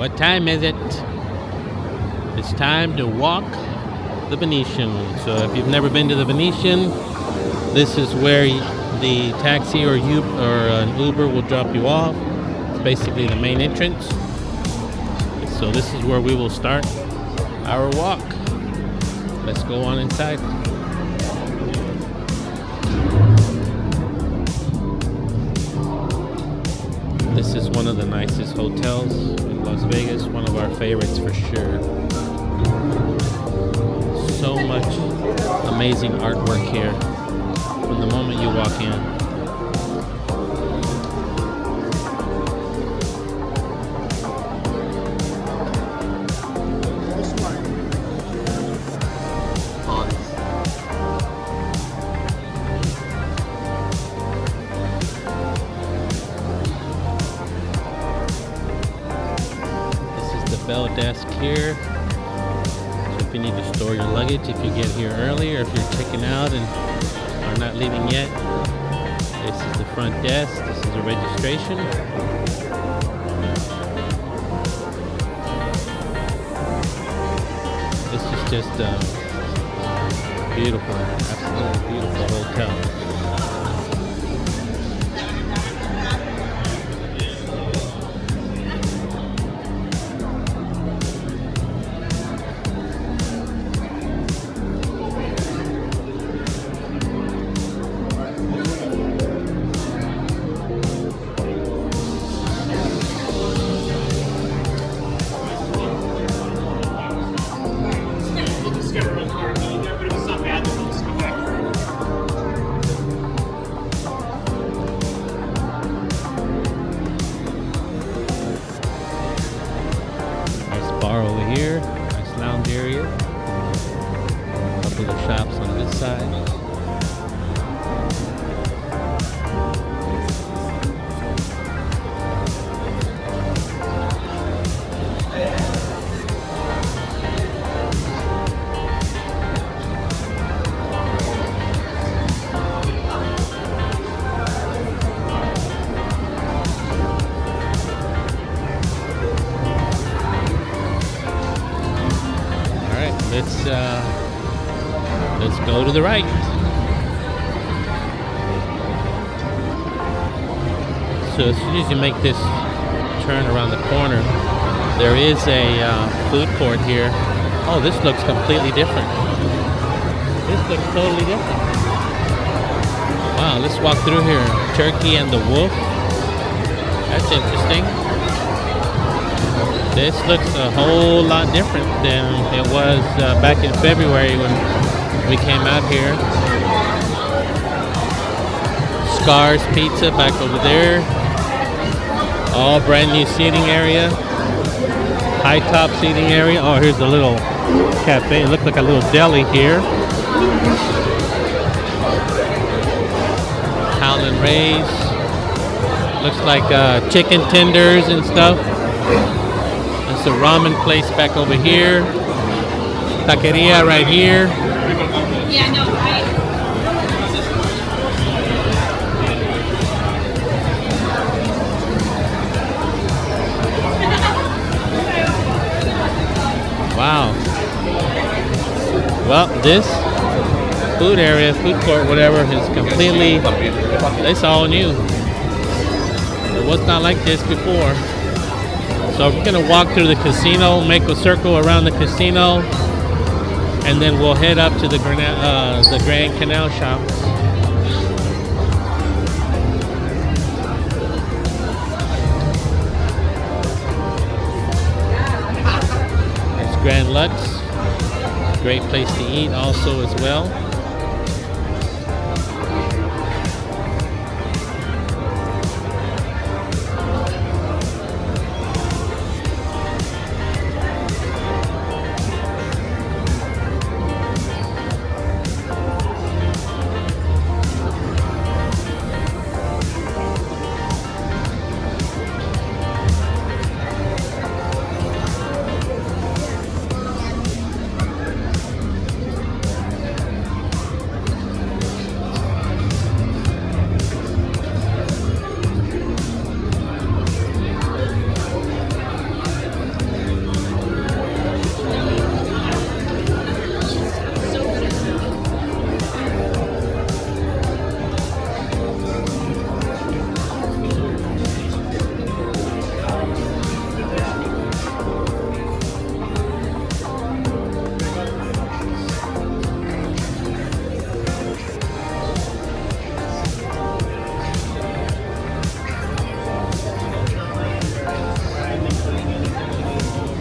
What time is it? It's time to walk the Venetian. So if you've never been to the Venetian, this is where the taxi or an Uber will drop you off. It's basically the main entrance. So this is where we will start our walk. Let's go on inside. This is one of the nicest hotels in Las Vegas, one of our favorites for sure. So much amazing artwork here from the moment you walk in. Bell desk here. So if you need to store your luggage, if you get here early, or if you're checking out and are not leaving yet, this is the front desk. This is a registration. This is just a beautiful, absolutely beautiful hotel. Bar over here, nice lounge area. A couple of shops on this side. Let's go to the right. So as soon as you make this turn around the corner, there is a food court here. Oh, this looks completely different. This looks totally different. Wow, let's walk through here. Turkey and the wolf. That's interesting. This looks a whole lot different than it was back in February when we came out here. Scar's Pizza back over there. All brand new seating area. High top seating area. Oh, here's the little cafe. It looks like a little deli here. Howlin' Ray's. Looks like chicken tenders and stuff. It's a ramen place back over here. Taqueria right here. Yeah, no, Wow. Well, this food area, food court, whatever, is completely, it's all new. It was not like this before. So we're gonna walk through the casino, make a circle around the casino, and then we'll head up to the Grand Canal shops. There's Grand Lux, great place to eat also as well.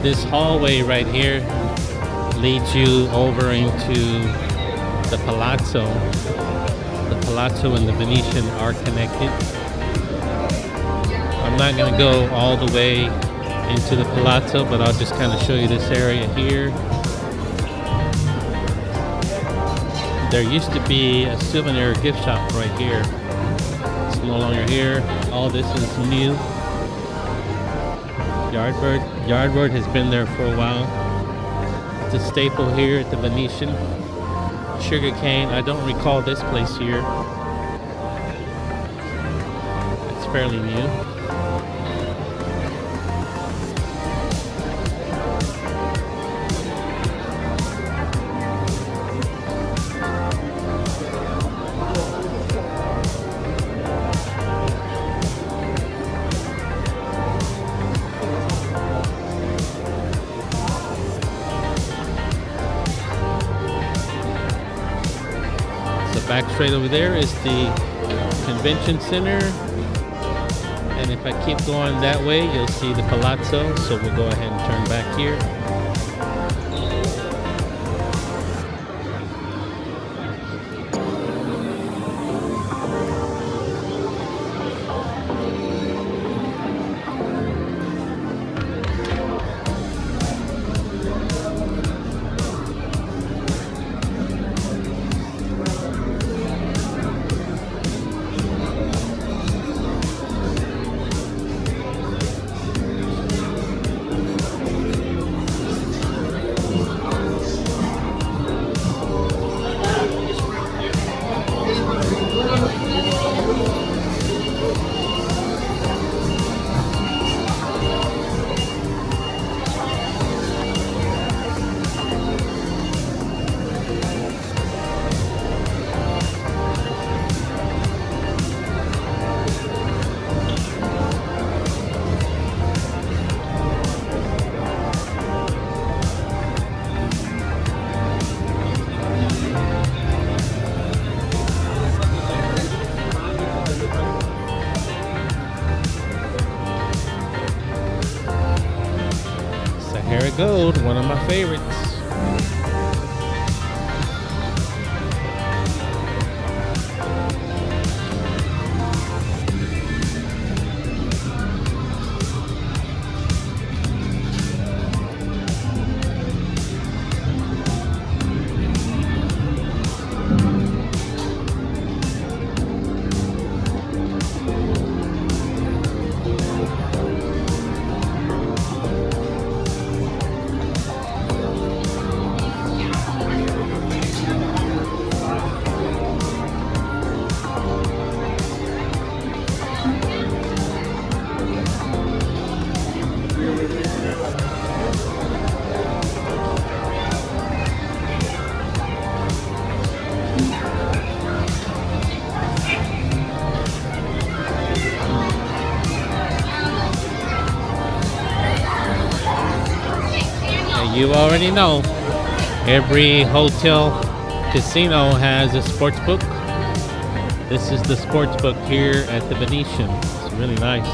This hallway right here leads you over into the Palazzo. The Palazzo and the Venetian are connected. I'm not going to go all the way into the Palazzo, but I'll just kind of show you this area here. There used to be a souvenir gift shop right here. It's no longer here. All this is new. Yardbird has been there for a while. It's a staple here at the Venetian. Sugarcane, I don't recall this place here. It's fairly new. Back straight over there is the convention center, and if I keep going that way you'll see the Palazzo, so we'll go ahead and turn back here. Sahara Gold, one of my favorites. You already know, every hotel casino has a sports book. This is the sports book here at the Venetian. It's really nice.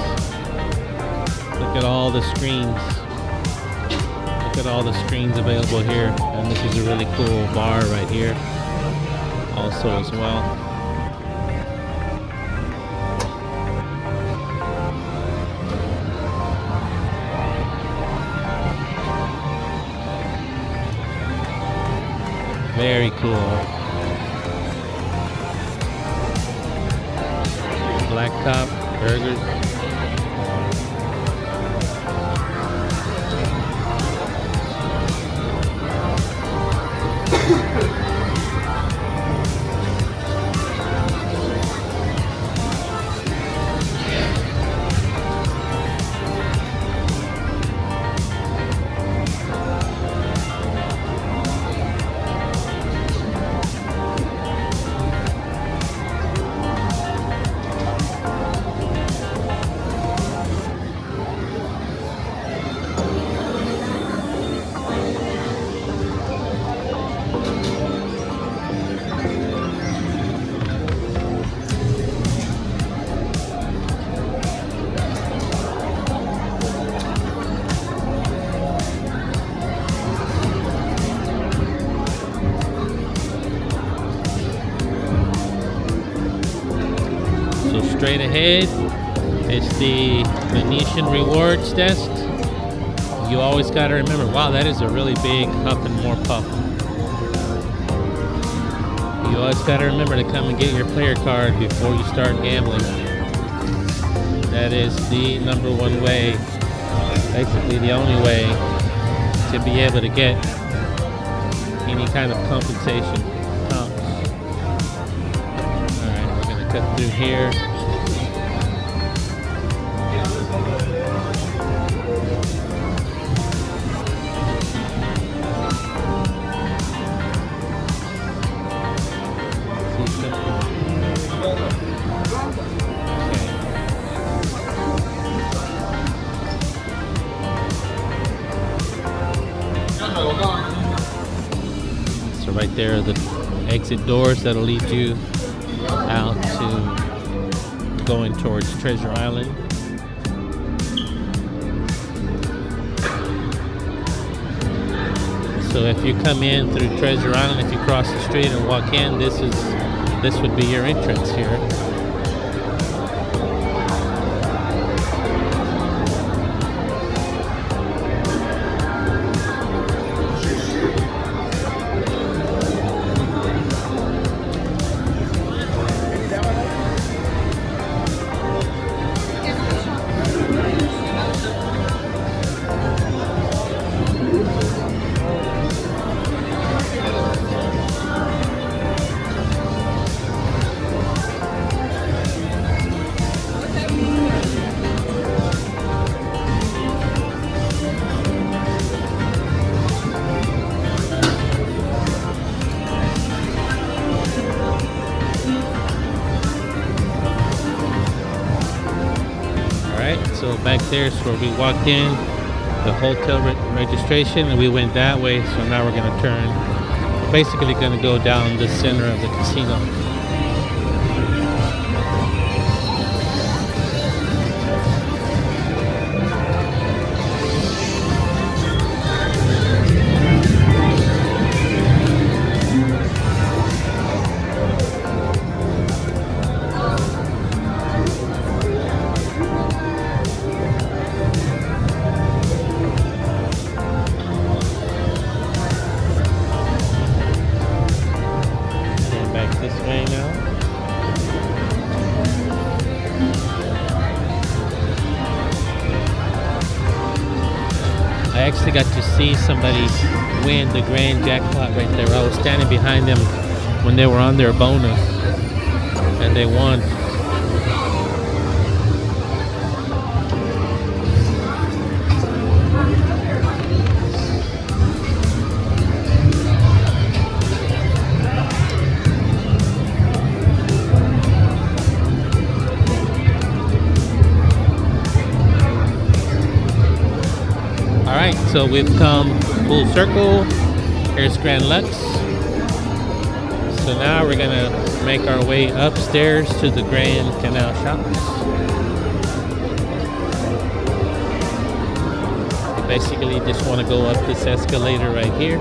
Look at all the screens. Look at all the screens available here. And this is a really cool bar right here also as well. Very cool. Blacktop burgers. straight ahead, it's the Venetian rewards desk. You always got to remember, wow, that is a really big Huff and More Puff. You always got to remember to come and get your player card before you start gambling. That is the number one way, basically the only way to be able to get any kind of compensation. Alright, we're going to cut through here. So right there are the exit doors that'll lead you out to going towards Treasure Island. So if you come in through Treasure Island, if you cross the street and walk in, this would be your entrance here. So back there is where we walked in, the hotel registration, and we went that way. So now we're going to turn. We're basically going to go down the center of the casino. This way now. I actually got to see somebody win the grand jackpot right there. I was standing behind them when they were on their bonus and they won. Alright, so we've come full circle. Here's Grand Lux. So now we're gonna make our way upstairs to the Grand Canal shops. You basically just want to go up this escalator right here.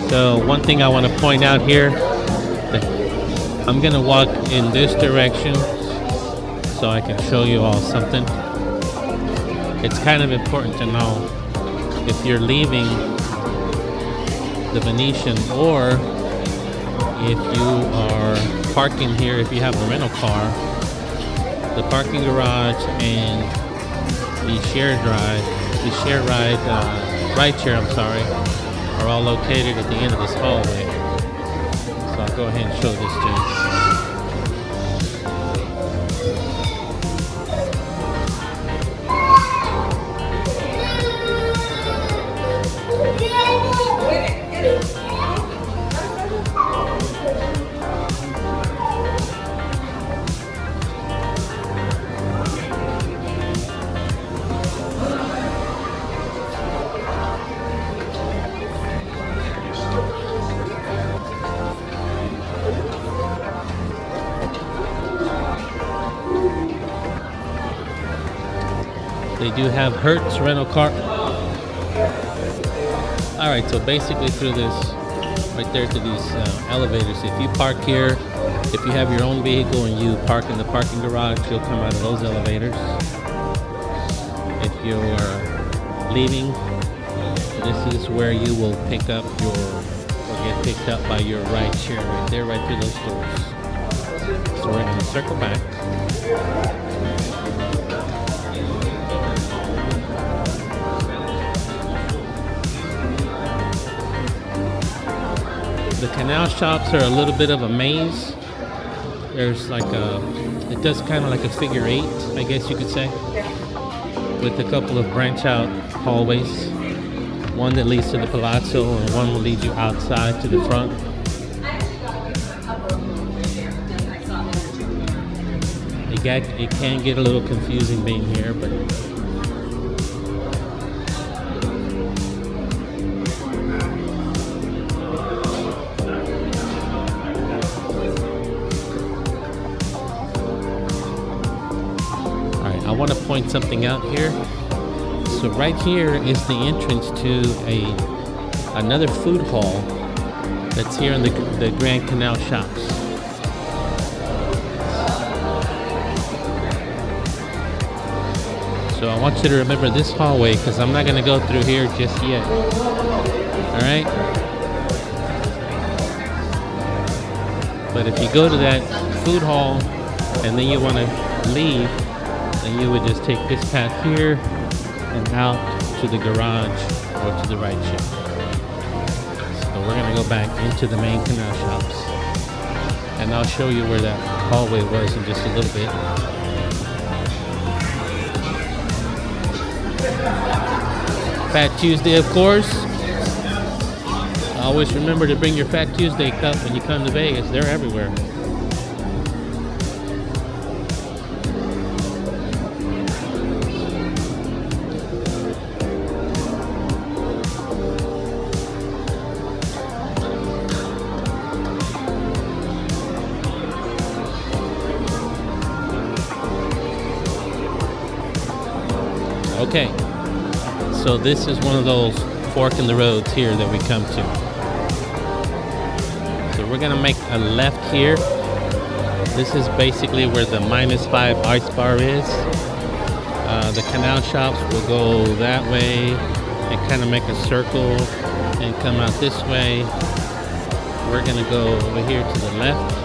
So one thing I want to point out here, I'm going to walk in this direction so I can show you all something. It's kind of important to know if you're leaving the Venetian or if you are parking here, if you have a rental car, the parking garage and the ride share, are all located at the end of this hallway. So I'll go ahead and show this to you. They do have Hertz rental car. All right, so basically through this, right there to these elevators, if you park here, if you have your own vehicle and you park in the parking garage, you'll come out of those elevators. If you're leaving, this is where you will pick up or get picked up by your ride share right there, right through those doors. So we're gonna circle back. The Canal shops are a little bit of a maze. There's like it does kind of like a figure 8, I guess you could say, with a couple of branch out hallways. One that leads to the Palazzo and one will lead you outside to the front. It can get a little confusing being here, but I want to point something out here. So right here is the entrance to another food hall that's here in the Grand Canal shops. So I want you to remember this hallway because I'm not going to go through here just yet. All right? But if you go to that food hall and then you want to leave, then you would just take this path here and out to the garage or to the right ship. So we're gonna go back into the main canal shops and I'll show you where that hallway was in just a little bit. Fat Tuesday, of course. Always remember to bring your Fat Tuesday cup when you come to Vegas. They're everywhere. Okay, so this is one of those fork in the roads here that we come to. So we're gonna make a left here. This is basically where the -5 ice bar is. The canal shops will go that way and kind of make a circle and come out this way. We're gonna go over here to the left.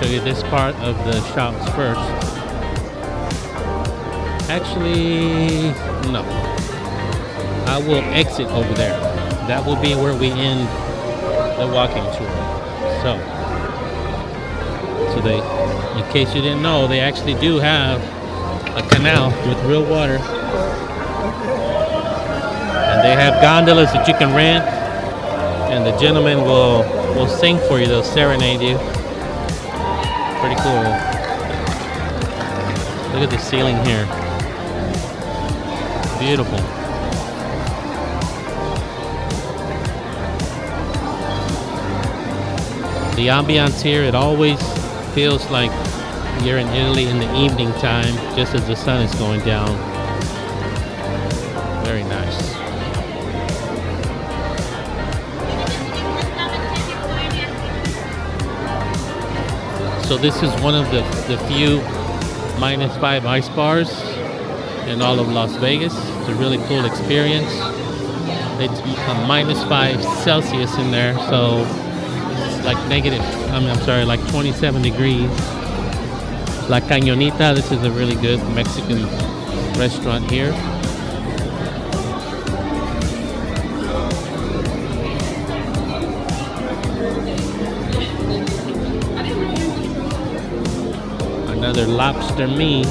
Show you this part of the shops first. Actually, no. I will exit over there. That will be where we end the walking tour. So they, in case you didn't know, they actually do have a canal with real water. And they have gondolas that you can rent. And the gentleman will sing for you. They'll serenade you. Pretty cool. Look at the ceiling here. Beautiful. The ambiance here, it always feels like you're in Italy in the evening time, just as the sun is going down. Very nice. So this is one of the few -5 ice bars in all of Las Vegas. It's a really cool experience. It's a -5 Celsius in there, so it's like like 27 degrees. La Cañonita, this is a really good Mexican restaurant here. another lobster me.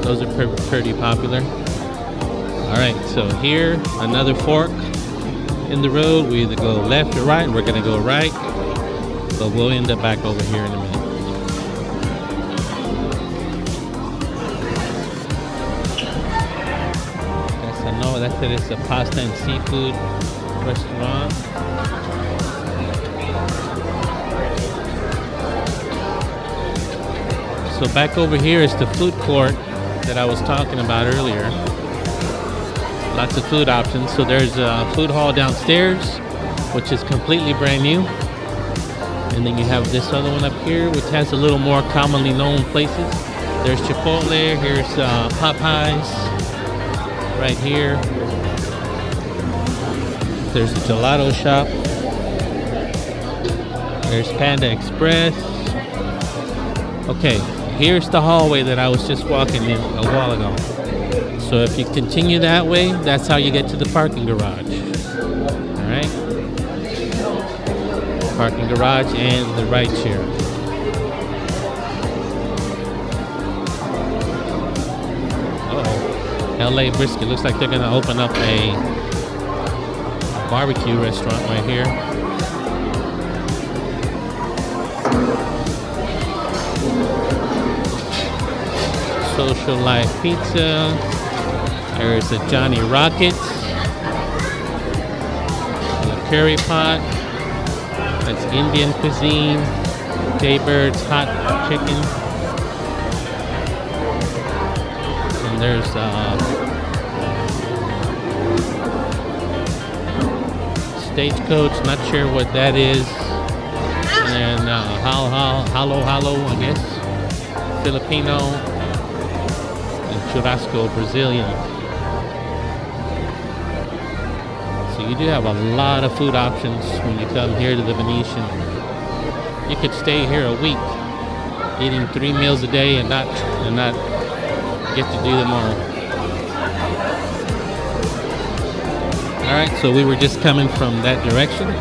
Those are pretty popular. All right, so here, another fork in the road. We either go left or right. We're gonna go right, but we'll end up back over here in a minute. No, that's it. It's a pasta and seafood restaurant. So back over here is the food court that I was talking about earlier. Lots of food options. So there's a food hall downstairs, which is completely brand new. And then you have this other one up here, which has a little more commonly known places. There's Chipotle. Here's Popeyes. Right here, there's a gelato shop. There's Panda Express. Okay, here's the hallway that I was just walking in a while ago. So if you continue that way, that's how you get to the parking garage. All right, parking garage and the ride share. LA Brisket. Looks like they're going to open up a barbecue restaurant right here. Social Life Pizza. There's a Johnny Rockets. The curry pot. That's Indian cuisine. Jaybird's hot chicken. There's Stagecoach, not sure what that is. And Halo, I guess. Filipino. And Churrasco, Brazilian. So you do have a lot of food options when you come here to the Venetian. You could stay here a week, eating 3 meals a day and not get to do them all. All right, so we were just coming from that direction.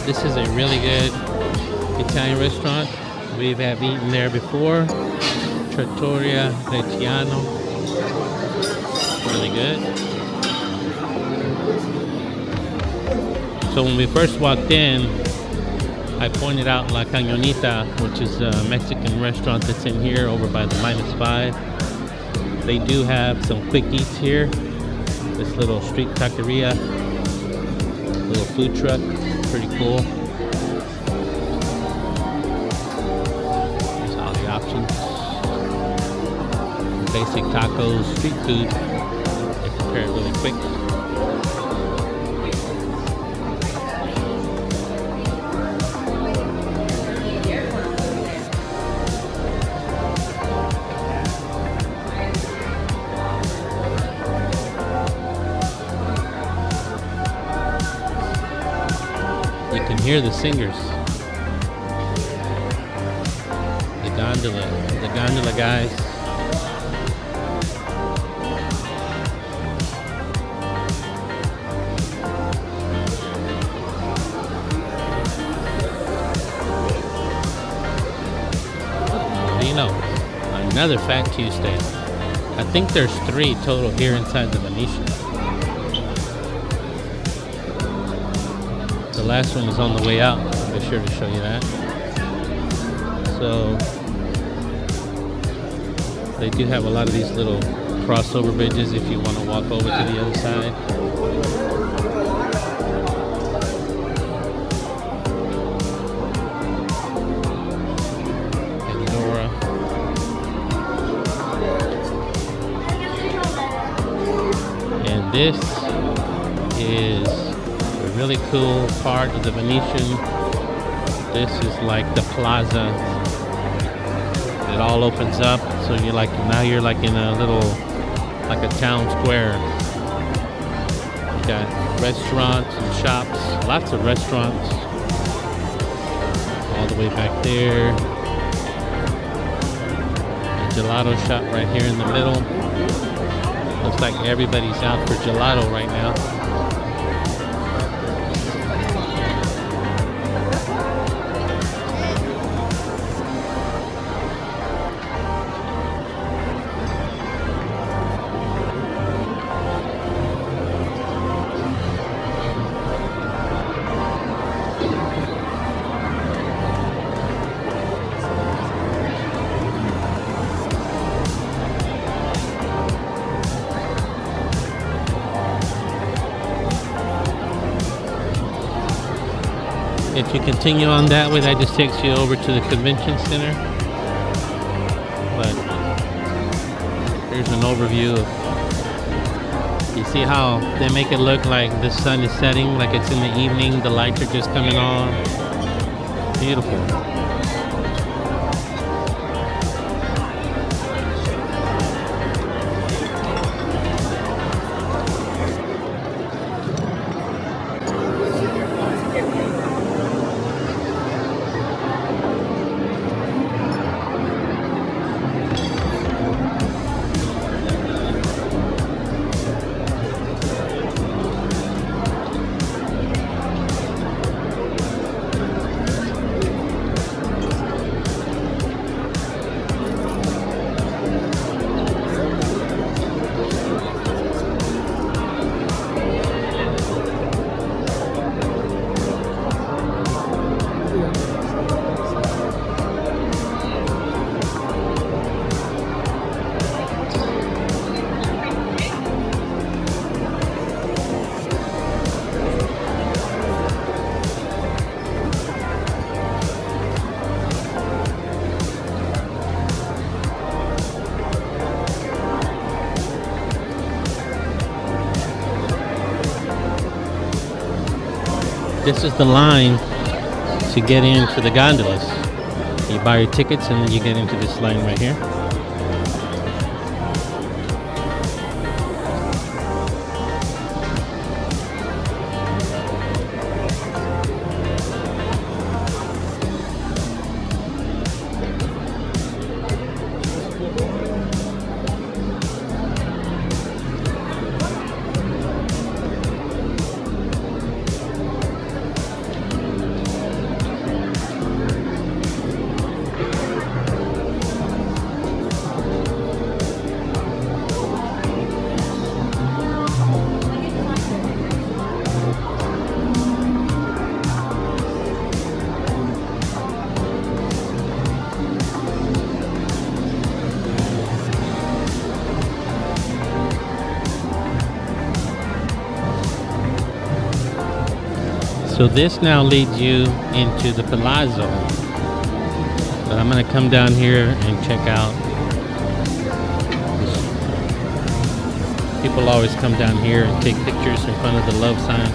This is a really good Italian restaurant. We have eaten there before. Trattoria Reggiano. Really good. So when we first walked in, I pointed out La Cañonita, which is a Mexican restaurant that's in here over by the -5. They do have some quick eats here. This little street taqueria, little food truck. Pretty cool. There's all the options. Basic tacos, street food. They prepare it really quick. You can hear the singers. The gondola guys. What do you know? Another Fat Tuesday. I think there's 3 total here inside the Venetian. The last one is on the way out. I'll be sure to show you that. So they do have a lot of these little crossover bridges if you want to walk over to the other side. Pandora. And this is a really cool part of the Venetian. This is like the plaza. It all opens up, so you're like in a little like a town square. You got restaurants and shops, lots of restaurants. All the way back there. A gelato shop right here in the middle. Looks like everybody's out for gelato right now. If you continue on that way, that just takes you over to the convention center. But here's an overview of, you see how they make it look like the sun is setting, like it's in the evening, the lights are just coming on. Beautiful. This is the line to get into the gondolas. You buy your tickets and then you get into this line right here. So this now leads you into the palazzo. But I'm gonna come down here and check out. People always come down here and take pictures in front of the love sign.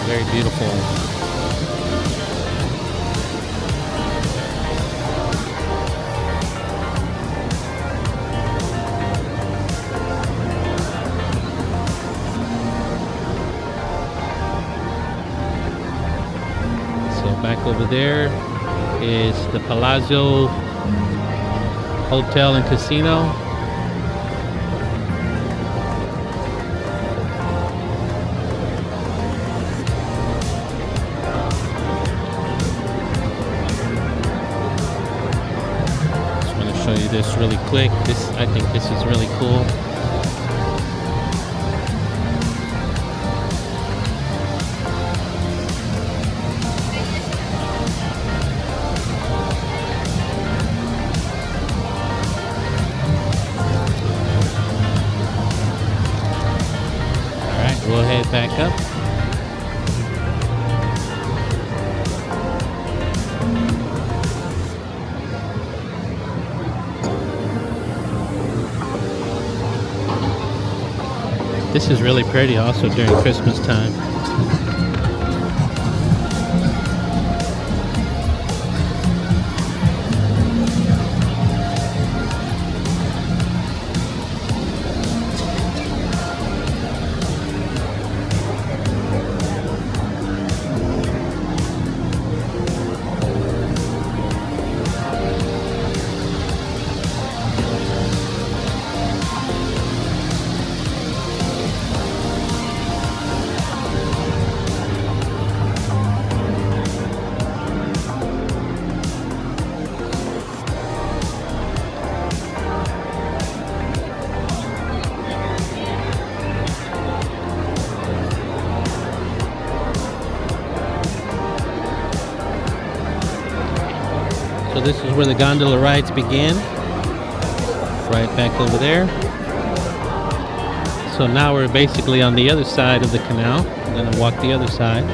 Very beautiful. Back over there is the Palazzo Hotel and Casino. Just want to show you this really quick. I think this is really cool. We'll head back up. This is really pretty also during Christmas time. So this is where the gondola rides begin. Right back over there. So now we're basically on the other side of the canal. I'm gonna walk the other side.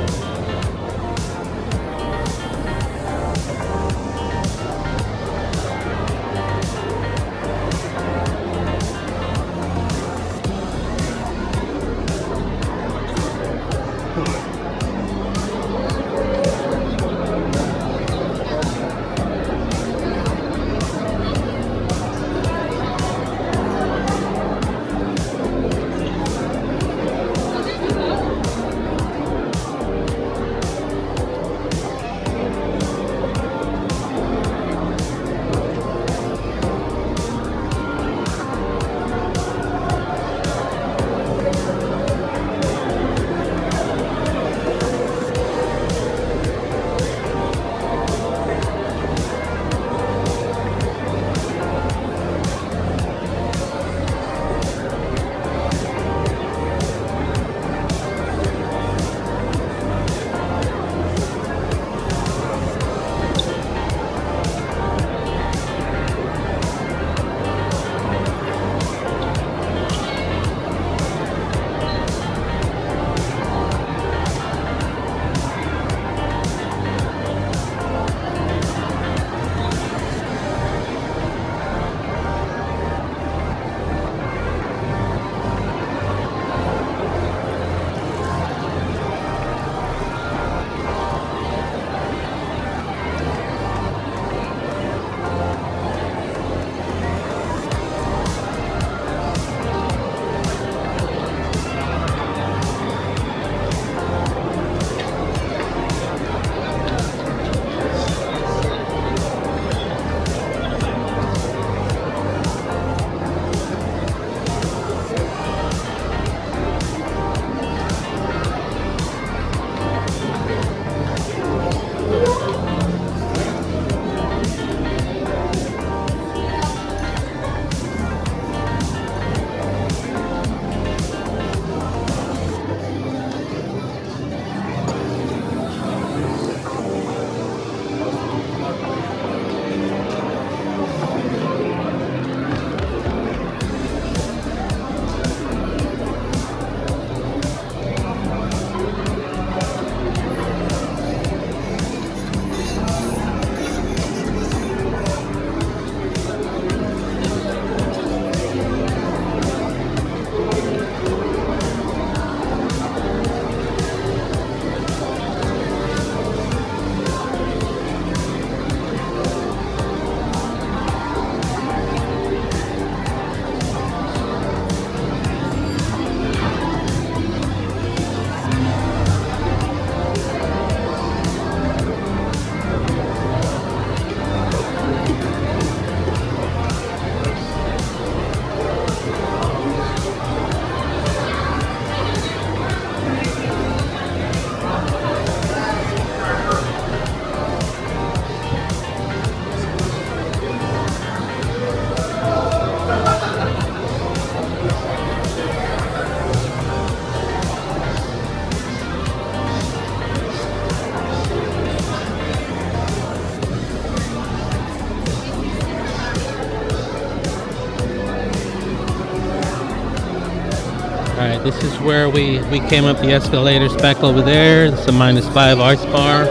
Alright, this is where we came up the escalators back over there. It's a -5 arts bar.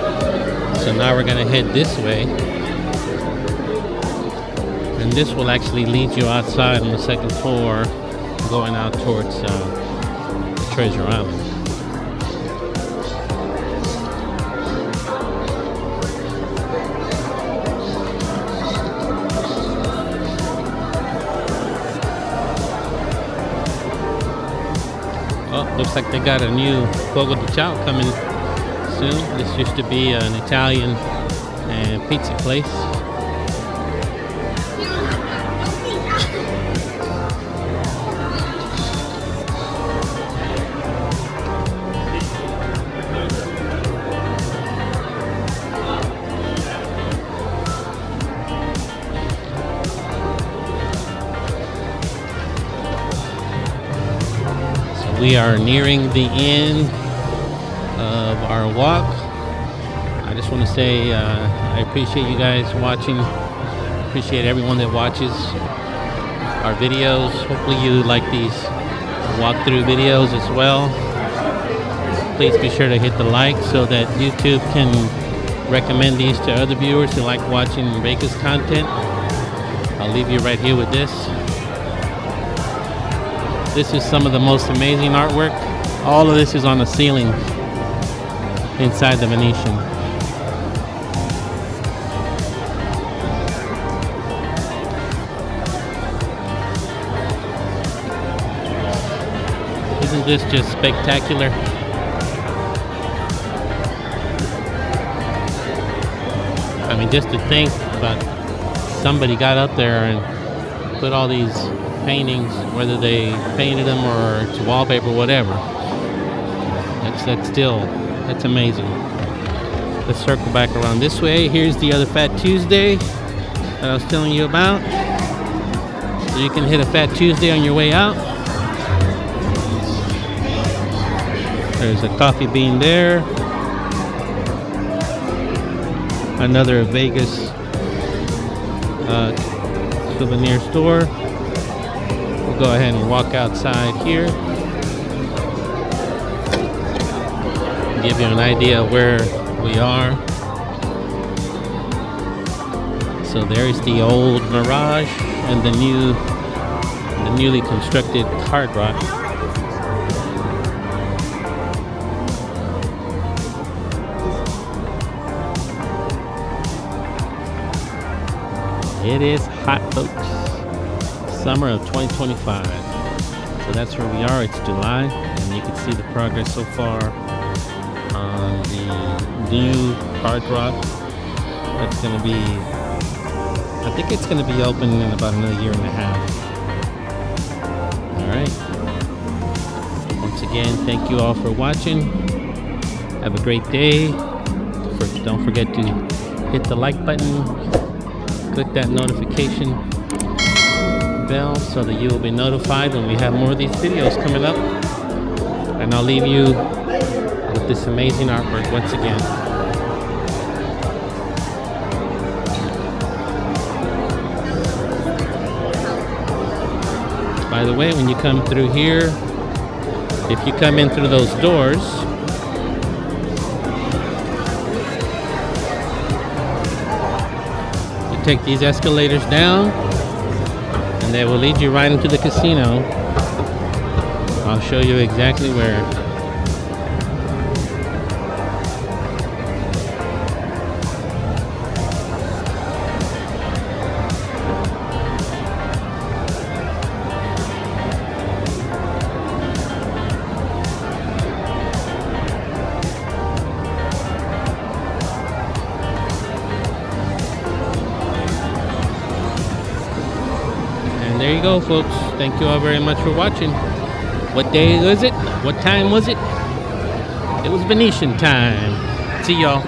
So now we're gonna head this way. And this will actually lead you outside on the second floor, going out towards Treasure Island. Oh, looks like they got a new Fogo de Chao coming soon. This used to be an Italian pizza place. We are nearing the end of our walk. I just want to say I appreciate you guys watching. Appreciate everyone that watches our videos. Hopefully you like these walkthrough videos as well. Please be sure to hit the like so that YouTube can recommend these to other viewers who like watching Vegas content. I'll leave you right here with this. This is some of the most amazing artwork. All of this is on the ceiling inside the Venetian. Isn't this just spectacular? I mean, just to think about somebody got up there and put all these paintings, whether they painted them or it's wallpaper, whatever. That's amazing. Let's circle back around this way. Here's the other Fat Tuesday that I was telling you about. So you can hit a Fat Tuesday on your way out. There's a coffee bean there. Another Vegas souvenir store. We'll go ahead and walk outside here. Give you an idea of where we are. So there's the old Mirage and the newly constructed Hard Rock. It is hot, folks. Summer of 2025. So that's where we are. It's July, and you can see the progress so far on the new Hard Rock. That's going to be, I think it's going to be open in about another year and a half. All right. Once again, thank you all for watching. Have a great day. Don't forget to hit the like button. Click that notification bell so that you will be notified when we have more of these videos coming up. And I'll leave you with this amazing artwork once again. By the way, when you come through here, if you come in through those doors, take these escalators down and they will lead you right into the casino. I'll show you exactly where. There you go, folks. Thank you all very much for watching. What day was it? What time was it? It was Venetian time. See y'all.